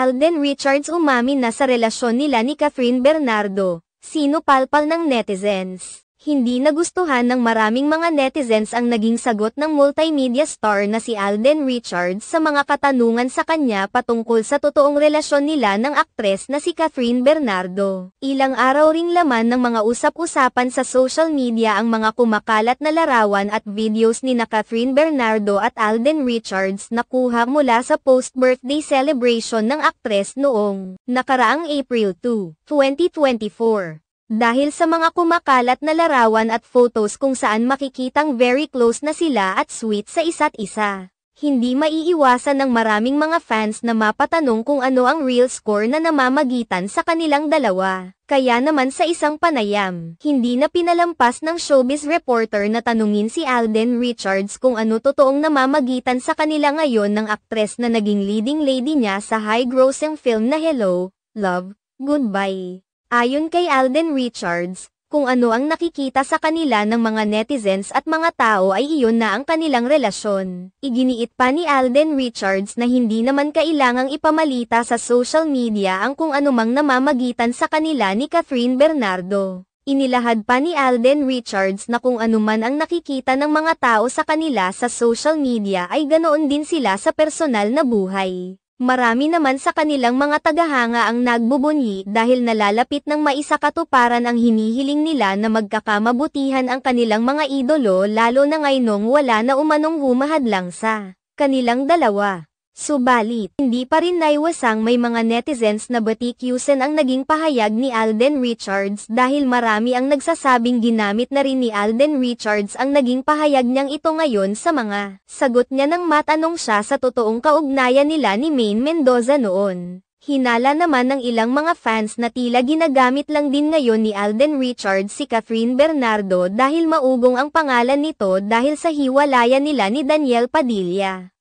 Alden Richards umamin na sa relasyon nila ni Kathryn Bernardo, sinupalpal ng netizens. Hindi nagustuhan ng maraming mga netizens ang naging sagot ng multimedia star na si Alden Richards sa mga katanungan sa kanya patungkol sa totoong relasyon nila ng aktres na si Kathryn Bernardo. Ilang araw ring laman ng mga usap-usapan sa social media ang mga kumakalat na larawan at videos ni na Kathryn Bernardo at Alden Richards na kuha mula sa post-birthday celebration ng aktres noong nakaraang April 2, 2024. Dahil sa mga kumakalat na larawan at photos kung saan makikitang very close na sila at sweet sa isa't isa, hindi maiiwasan ng maraming mga fans na mapatanong kung ano ang real score na namamagitan sa kanilang dalawa. Kaya naman sa isang panayam, hindi na pinalampas ng showbiz reporter na tanungin si Alden Richards kung ano totoong namamagitan sa kanila ngayon ng aktres na naging leading lady niya sa high-grossing film na Hello, Love, Goodbye. Ayon kay Alden Richards, kung ano ang nakikita sa kanila ng mga netizens at mga tao ay iyon na ang kanilang relasyon. Iginiit pa ni Alden Richards na hindi naman kailangang ipamalita sa social media ang kung anumang namamagitan sa kanila ni Kathryn Bernardo. Inilahad pa ni Alden Richards na kung anuman ang nakikita ng mga tao sa kanila sa social media ay ganoon din sila sa personal na buhay. Marami naman sa kanilang mga tagahanga ang nagbubunyi dahil nalalapit ng maisakatuparan ang hinihiling nila na magkakamabutihan ang kanilang mga idolo lalo na ngayong wala na umanong humahadlang sa kanilang dalawa. Subalit, hindi pa rin naiwasang may mga netizens na batikyusan ang naging pahayag ni Alden Richards dahil marami ang nagsasabing ginamit na rin ni Alden Richards ang naging pahayag niyang ito ngayon sa mga sagot niya nang matanong siya sa totoong kaugnayan nila ni Maine Mendoza noon. Hinala naman ng ilang mga fans na tila ginagamit lang din ngayon ni Alden Richards si Kathryn Bernardo dahil maugong ang pangalan nito dahil sa hiwalayan nila ni Daniel Padilla.